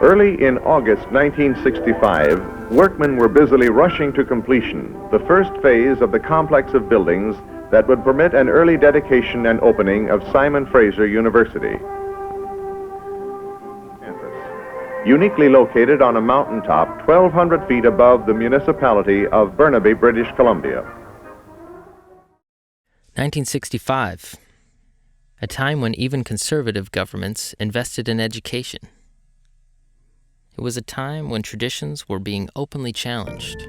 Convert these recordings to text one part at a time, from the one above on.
Early in August 1965, workmen were busily rushing to completion the first phase of the complex of buildings that would permit an early dedication and opening of Simon Fraser University. Uniquely located on a mountaintop 1,200 feet above the municipality of Burnaby, British Columbia. 1965, a time when even conservative governments invested in education. It was a time when traditions were being openly challenged.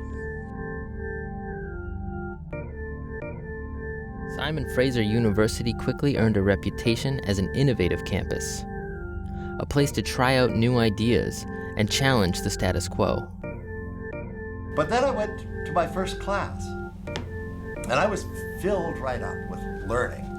Simon Fraser University quickly earned a reputation as an innovative campus, a place to try out new ideas and challenge the status quo. But then I went to my first class, and I was filled right up with learning.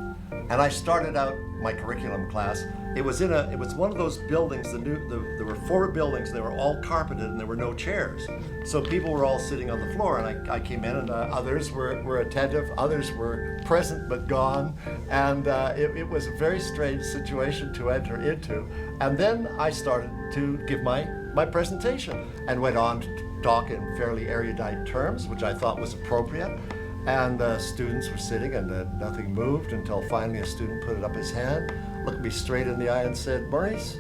And I started out my curriculum class. It was one of those buildings. There were 4 buildings. They were all carpeted, and there were no chairs. So people were all sitting on the floor. And I came in, and others were attentive. Others were present but gone. And it was a very strange situation to enter into. And then I started to give my presentation, and went on to talk in fairly erudite terms, which I thought was appropriate. And students were sitting, and nothing moved until finally a student put up his hand, looked me straight in the eye and said, "Maurice,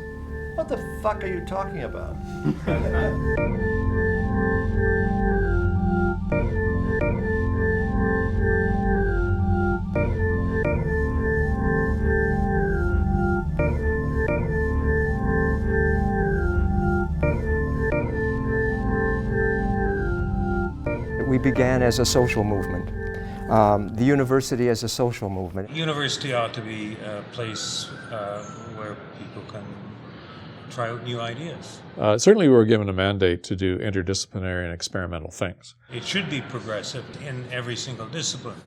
what the fuck are you talking about?" We began as a social movement. The university as a social movement. University ought to be a place where people can try out new ideas. Certainly we were given a mandate to do interdisciplinary and experimental things. It should be progressive in every single discipline.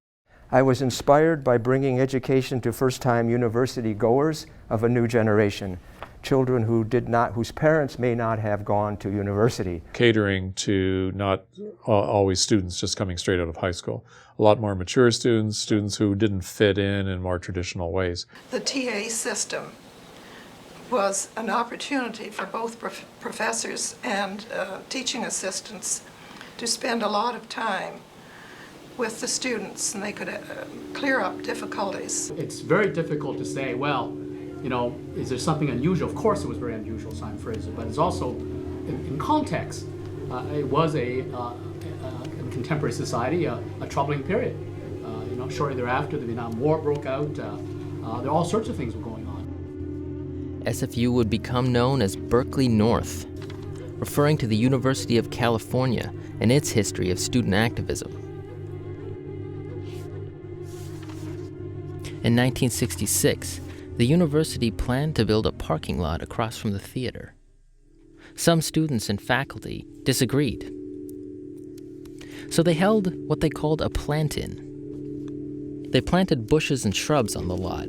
I was inspired by bringing education to first-time university goers of a new generation, children whose parents may not have gone to university. Catering to not always students just coming straight out of high school. A lot more mature students who didn't fit in more traditional ways. The TA system was an opportunity for both professors and teaching assistants to spend a lot of time with the students, and they could clear up difficulties. It's very difficult to say, well, you know, is there something unusual? Of course it was very unusual, Simon Fraser, but it's also, in context, it was in contemporary society, a troubling period. Shortly thereafter, the Vietnam War broke out. There are all sorts of things were going on. SFU would become known as Berkeley North, referring to the University of California and its history of student activism. In 1966, the university planned to build a parking lot across from the theater. Some students and faculty disagreed. So they held what they called a plant-in. They planted bushes and shrubs on the lot.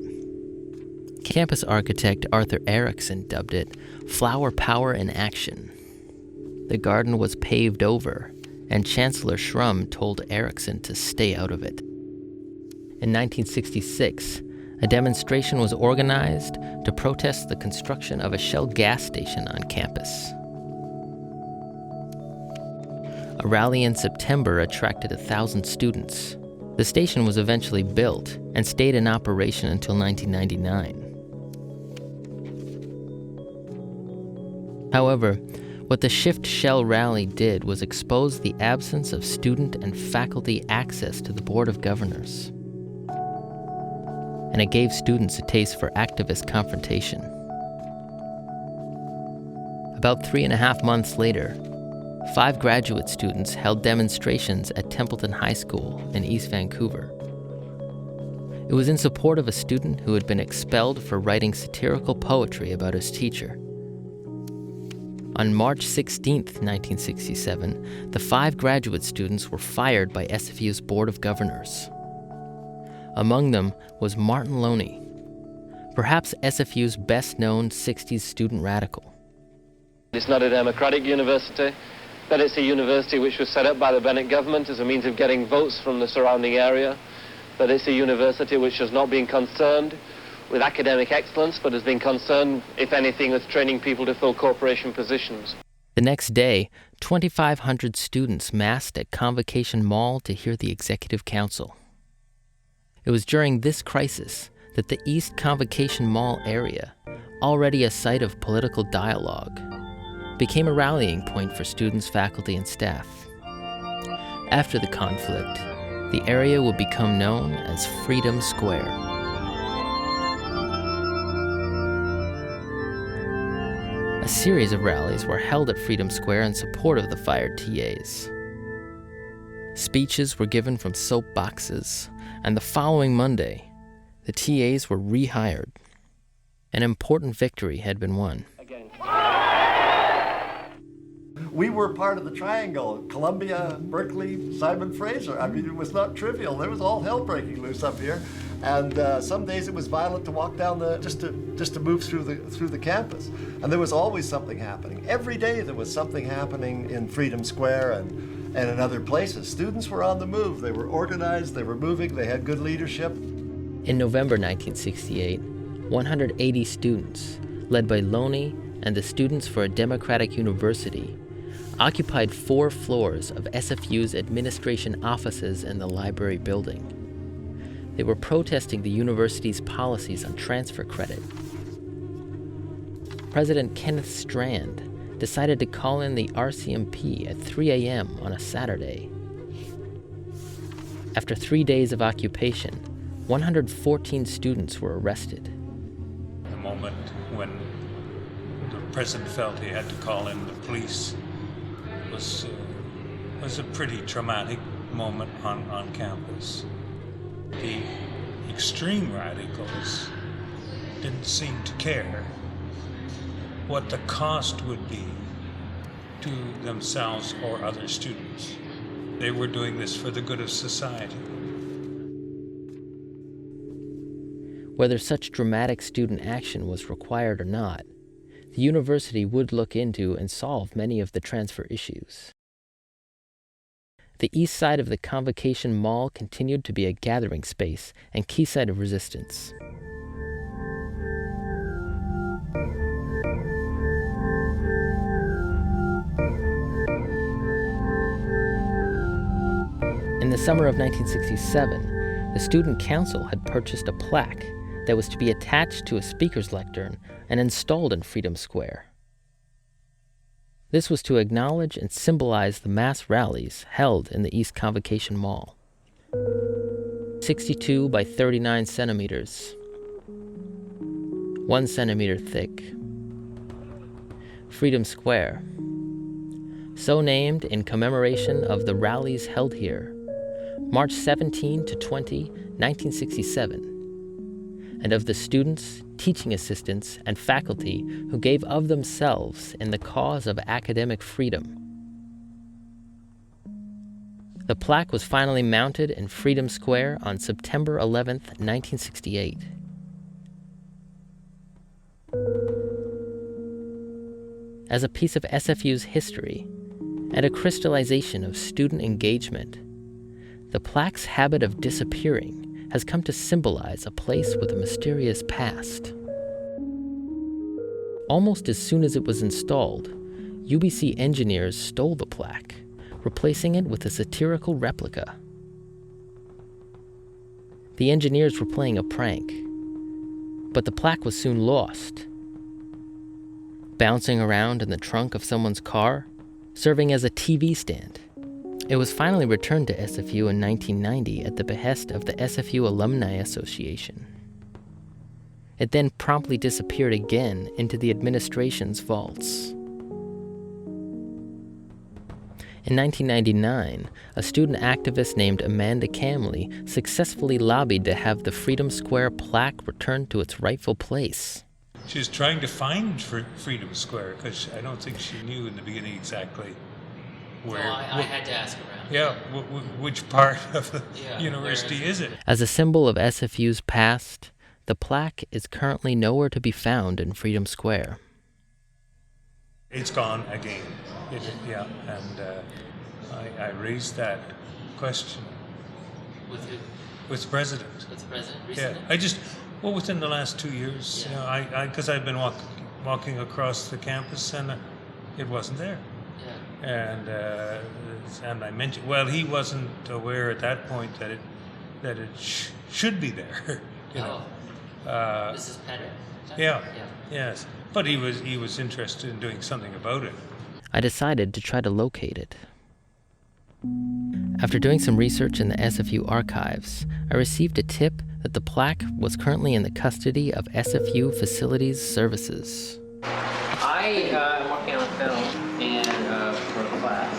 Campus architect Arthur Erickson dubbed it Flower Power in Action. The garden was paved over, and Chancellor Shrum told Erickson to stay out of it. In 1966, a demonstration was organized to protest the construction of a Shell gas station on campus. A rally in September attracted 1,000 students. The station was eventually built and stayed in operation until 1999. However, what the Shift Shell rally did was expose the absence of student and faculty access to the Board of Governors. And it gave students a taste for activist confrontation. About 3.5 months later, 5 graduate students held demonstrations at Templeton High School in East Vancouver. It was in support of a student who had been expelled for writing satirical poetry about his teacher. On March 16, 1967, the 5 graduate students were fired by SFU's Board of Governors. Among them was Martin Loney, perhaps SFU's best-known 60s student radical. It's not a democratic university, that it's a university which was set up by the Bennett government as a means of getting votes from the surrounding area, that it's a university which has not been concerned with academic excellence, but has been concerned, if anything, with training people to fill corporation positions. The next day, 2,500 students massed at Convocation Mall to hear the Executive Council. It was during this crisis that the East Convocation Mall area, already a site of political dialogue, became a rallying point for students, faculty, and staff. After the conflict, the area would become known as Freedom Square. A series of rallies were held at Freedom Square in support of the fired TAs. Speeches were given from soapboxes, and the following Monday, the TAs were rehired. An important victory had been won. We were part of the triangle, Columbia, Berkeley, Simon Fraser. I mean, it was not trivial. There was all hell breaking loose up here. And some days it was violent to walk down just to move through the campus. And there was always something happening. Every day there was something happening in Freedom Square and in other places. Students were on the move. They were organized, they were moving, they had good leadership. In November 1968, 180 students, led by Loney and the Students for a Democratic University, occupied 4 floors of SFU's administration offices in the library building. They were protesting the university's policies on transfer credit. President Kenneth Strand decided to call in the RCMP at 3 a.m. on a Saturday. After 3 days of occupation, 114 students were arrested. The moment when the president felt he had to call in the police was a pretty traumatic moment on campus. The extreme radicals didn't seem to care what the cost would be to themselves or other students. They were doing this for the good of society. Whether such dramatic student action was required or not, the university would look into and solve many of the transfer issues. The east side of the Convocation Mall continued to be a gathering space and key site of resistance. In the summer of 1967, the Student Council had purchased a plaque that was to be attached to a speaker's lectern and installed in Freedom Square. This was to acknowledge and symbolize the mass rallies held in the East Convocation Mall. 62 by 39 centimeters, 1 centimeter thick. Freedom Square, so named in commemoration of the rallies held here, March 17 to 20, 1967, and of the students, teaching assistants, and faculty who gave of themselves in the cause of academic freedom. The plaque was finally mounted in Freedom Square on September 11, 1968. As a piece of SFU's history and a crystallization of student engagement, the plaque's habit of disappearing has come to symbolize a place with a mysterious past. Almost as soon as it was installed, UBC engineers stole the plaque, replacing it with a satirical replica. The engineers were playing a prank, but the plaque was soon lost, bouncing around in the trunk of someone's car, serving as a TV stand. It was finally returned to SFU in 1990 at the behest of the SFU Alumni Association. It then promptly disappeared again into the administration's vaults. In 1999, a student activist named Amanda Camley successfully lobbied to have the Freedom Square plaque returned to its rightful place. She was trying to find Freedom Square because I don't think she knew in the beginning exactly where. I had to ask around. Yeah, which part of the university is it? As a symbol of SFU's past, the plaque is currently nowhere to be found in Freedom Square. It's gone again. And I raised that question With who? with the president. With the president recently? Yeah, Well, within the last 2 years, because I've been walking across the campus and it wasn't there. Yeah. And I mentioned, well, he wasn't aware at that point that it should be there. You know. This is Pettit? Yeah. Yes. But he was interested in doing something about it. I decided to try to locate it. After doing some research in the SFU archives, I received a tip that the plaque was currently in the custody of SFU Facilities Services. I am working on film and for a class,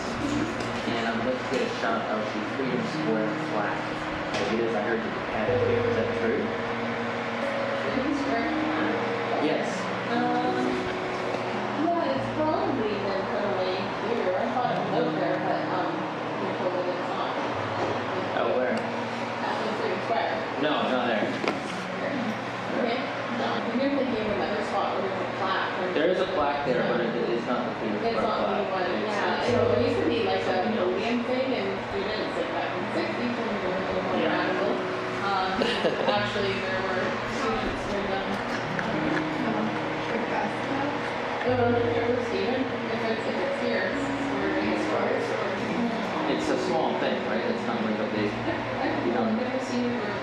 and I'm going to get a shot of the Freedom Square plaque. I heard you had it here. Is that true? Freedom Square? Yes. Yeah, it's probably been put away here. I thought it was out there, but you're told that it's not. Oh, where? At the Freedom Square. No, not there. Okay. No, you're thinking of another spot where there's a plaque. There is a plaque there, but it's not the Freedom It's Square not the plaque. one, yeah. It used to be like a podium thing, and students, like back in the 60s, when we were a little more radical, actually there were students who done Stephen, if it's here, It's a small thing, right? It's not like a big, you know. I've never seen it where.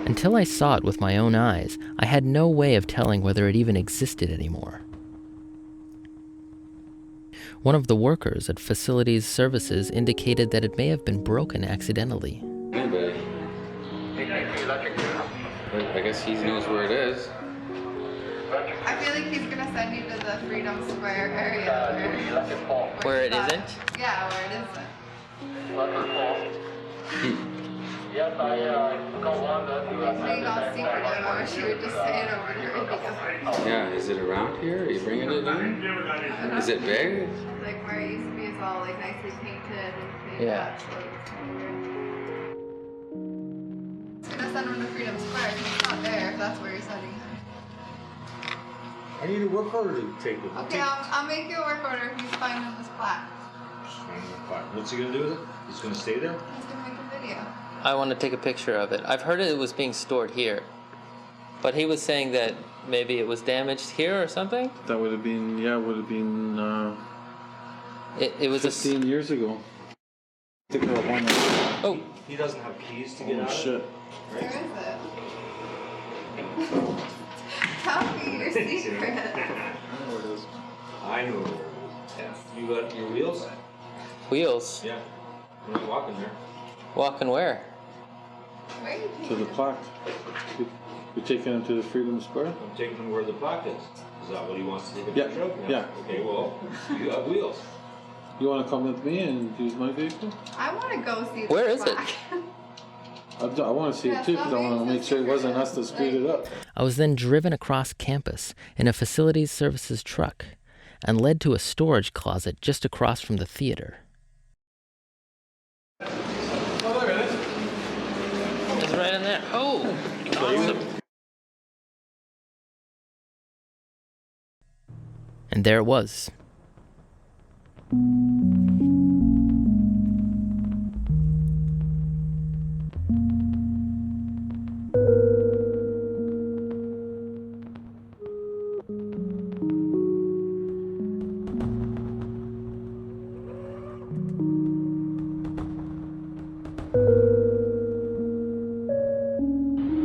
Until I saw it with my own eyes, I had no way of telling whether it even existed anymore. One of the workers at Facilities Services indicated that it may have been broken accidentally. I guess he knows where it is. I feel like he's gonna send you to the Freedom Square area Where it isn't? Yeah, where it isn't. Yes, I got one. Being all secretive, I wish you would just say it over the radio. Yeah, is it around here? Are you bringing it in? Is it big? Like where it used to be is all like nicely painted and things. Yeah. It's gonna send him to Freedom Square because it's not there if that's where you're sending him. I need a work order to take it. Okay, I'll make you a work order if he's finding this plaque. What's he gonna do with it? He's gonna stay there? He's gonna make a video. I want to take a picture of it. I've heard it was being stored here. But he was saying that maybe it was damaged here or something? That would have been, It was 15 years ago. Oh! He doesn't have keys to get out. Oh, shit. Where is it? Tell me your secret. I know. Yeah. You got your wheels? Wheels? Yeah. We're not walking there. Walking where? Where are you To the plaque. You're taking him to the Freedom Square? I'm taking him where the plaque is. Is that what he wants to take a Yeah, picture of? yeah. Okay, well, you got wheels. You want to come with me and use my vehicle? I want to go see this Where is it? plaque. I want to see it too because I want to make sure it wasn't us that screwed it up. I was then driven across campus in a Facilities Services truck and led to a storage closet just across from the theater. Oh, there it is. It's right in there. Oh! Awesome. And there it was.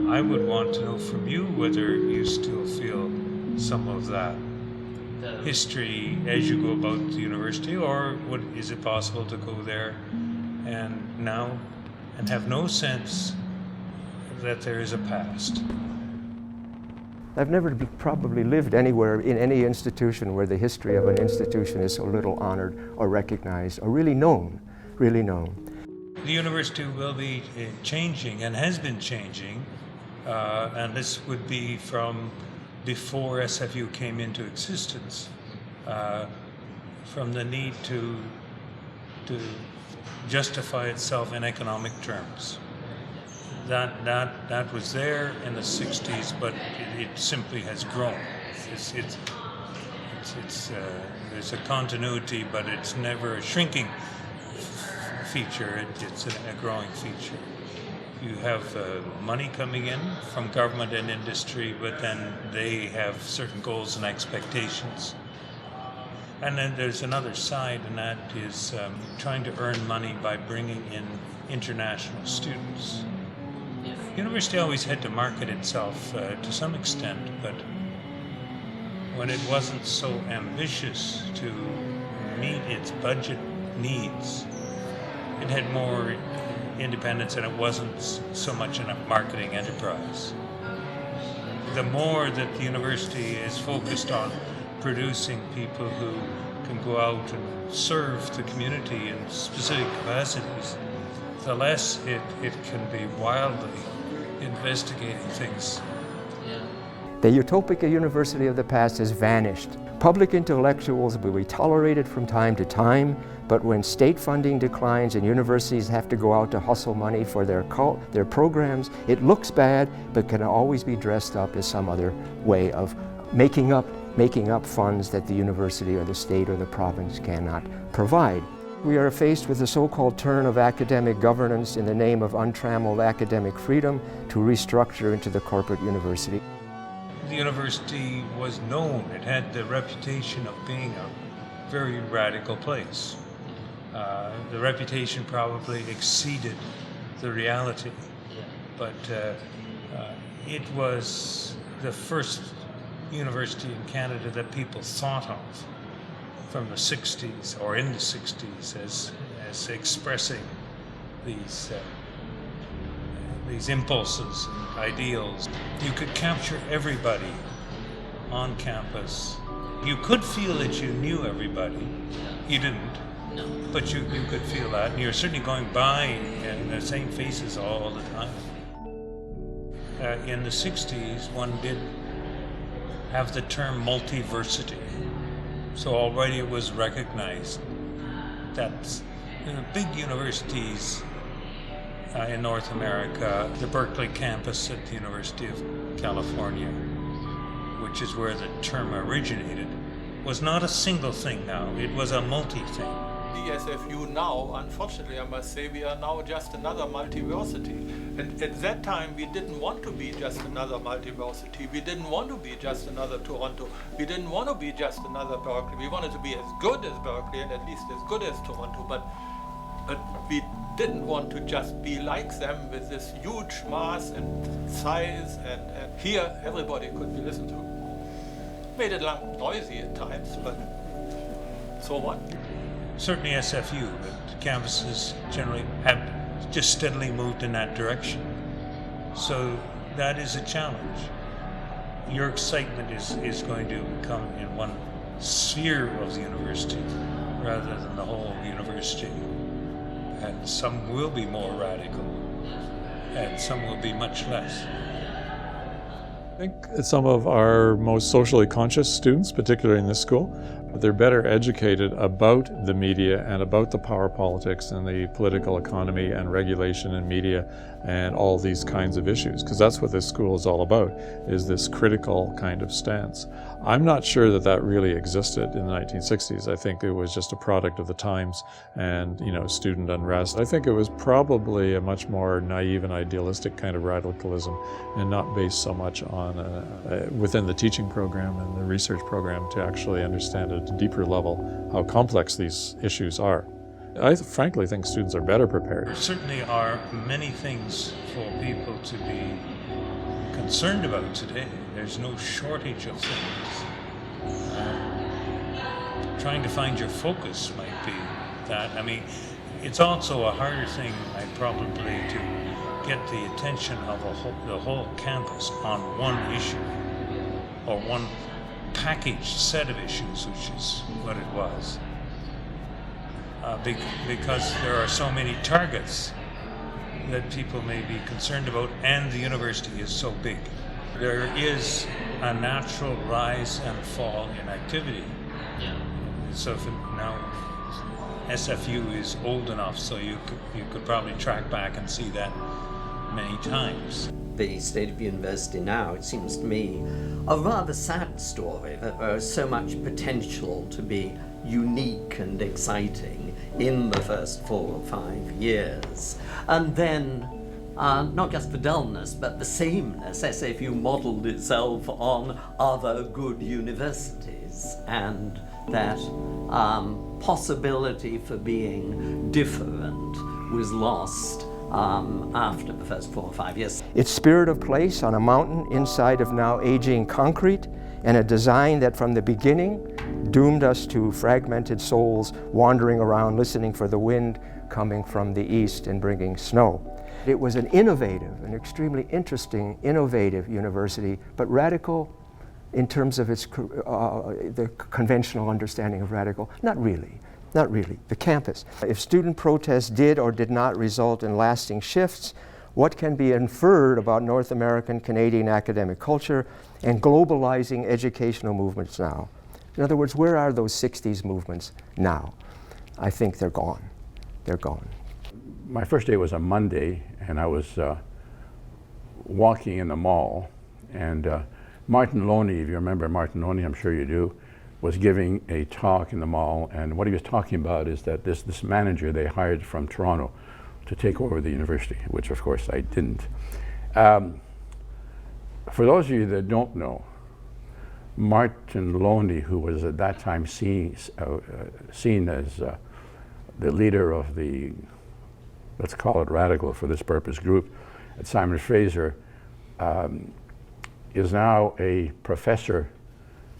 I would want to know from you whether you still feel some of that history as you go about the university, or is it possible to go there and now and have no sense that there is a past? I've never probably lived anywhere in any institution where the history of an institution is so little honored or recognized or really known, really known. The university will be changing and has been changing, and this would be from before SFU came into existence, from the need to justify itself in economic terms. That was there in the 60s, but it simply has grown. There's a continuity, but it's never a shrinking feature. It's a growing feature. You have money coming in from government and industry, but then they have certain goals and expectations. And then there's another side, and that is trying to earn money by bringing in international students. The university always had to market itself to some extent, but when it wasn't so ambitious to meet its budget needs, it had more independence, and it wasn't so much a marketing enterprise. The more that the university is focused on producing people who can go out and serve the community in specific capacities, the less it can be wildly investigating things. The utopic university of the past has vanished. Public intellectuals will be tolerated from time to time, but when state funding declines and universities have to go out to hustle money for their programs, it looks bad, but can always be dressed up as some other way of making up funds that the university or the state or the province cannot provide. We are faced with the so-called turn of academic governance in the name of untrammeled academic freedom to restructure into the corporate university. The university was known, it had the reputation of being a very radical place. The reputation probably exceeded the reality, but it was the first university in Canada that people thought of from the 60s or in the 60s as expressing these impulses and ideals. You could capture everybody on campus. You could feel that you knew everybody. You didn't, but you could feel that, and you're certainly going by in the same faces all the time. In the 60s, one did have the term multiversity. So already it was recognized that big universities in North America, the Berkeley campus at the University of California, which is where the term originated, was not a single thing now, it was a multi-thing. The SFU now, unfortunately I must say, we are now just another multiversity. And at that time we didn't want to be just another multiversity. We didn't want to be just another Toronto. We didn't want to be just another Berkeley. We wanted to be as good as Berkeley and at least as good as Toronto, but we didn't want to just be like them with this huge mass and size, and here everybody could be listened to. Made it noisy at times, but so what? Certainly SFU, but campuses generally have just steadily moved in that direction. So that is a challenge. Your excitement is going to come in one sphere of the university rather than the whole university. And some will be more radical, and some will be much less. I think some of our most socially conscious students, particularly in this school, they're better educated about the media and about the power politics and the political economy and regulation in media and all these kinds of issues, because that's what this school is all about, is this critical kind of stance. I'm not sure that that really existed in the 1960s. I think it was just a product of the times and, student unrest. I think it was probably a much more naive and idealistic kind of radicalism and not based so much on within the teaching program and the research program to actually understand at a deeper level how complex these issues are. I frankly think students are better prepared. There certainly are many things for people to be concerned about today. There's no shortage of things. Trying to find your focus might be that. I mean, it's also a harder thing, probably, to get the attention of the whole campus on one issue or one packaged set of issues, which is what it was. Because there are so many targets that people may be concerned about, and the university is so big. There is a natural rise and fall in activity. So if now SFU is old enough, so you could probably track back and see that many times. The state of the university now, it seems to me, a rather sad story that there is so much potential to be unique and exciting in the first 4 or 5 years. And then, not just the dullness, but the sameness, as if you modeled itself on other good universities, and that possibility for being different was lost after the first 4 or 5 years. Its spirit of place on a mountain inside of now aging concrete, and a design that from the beginning doomed us to fragmented souls wandering around listening for the wind coming from the east and bringing snow. It was an innovative, an extremely interesting, innovative university, but radical in terms of its the conventional understanding of radical. Not really. Not really. The campus. If student protests did or did not result in lasting shifts, what can be inferred about North American, Canadian academic culture and globalizing educational movements now? In other words, where are those 60s movements now? I think they're gone. They're gone. My first day was a Monday, and I was walking in the mall, and Martin Loney, if you remember Martin Loney, I'm sure you do, was giving a talk in the mall, and what he was talking about is that this manager they hired from Toronto to take over the university, which of course I didn't. For those of you that don't know, Martin Loney, who was at that time seen as the leader of the, let's call it radical for this purpose, group at Simon Fraser, is now a professor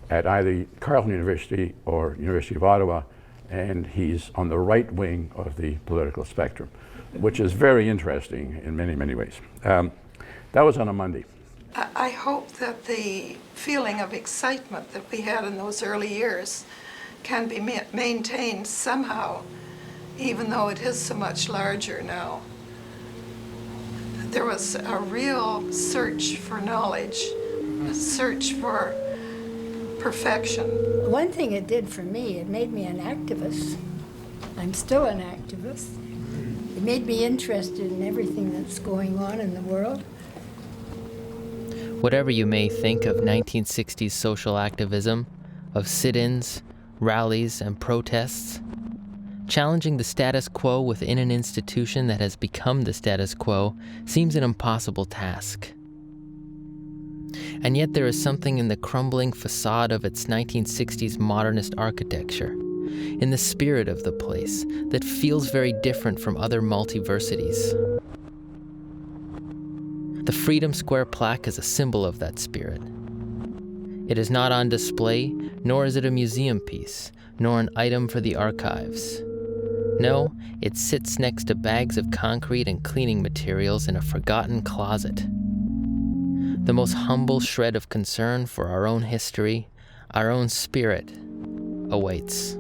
at either Carleton University or University of Ottawa, and he's on the right wing of the political spectrum, which is very interesting in many, many ways. That was on a Monday. I hope that the feeling of excitement that we had in those early years can be maintained somehow, even though it is so much larger now. There was a real search for knowledge, a search for perfection. One thing it did for me, it made me an activist. I'm still an activist. It made me interested in everything that's going on in the world. Whatever you may think of 1960s social activism, of sit-ins, rallies, and protests, challenging the status quo within an institution that has become the status quo seems an impossible task. And yet there is something in the crumbling facade of its 1960s modernist architecture, in the spirit of the place, that feels very different from other multiversities. The Freedom Square plaque is a symbol of that spirit. It is not on display, nor is it a museum piece, nor an item for the archives. No, it sits next to bags of concrete and cleaning materials in a forgotten closet. The most humble shred of concern for our own history, our own spirit, awaits.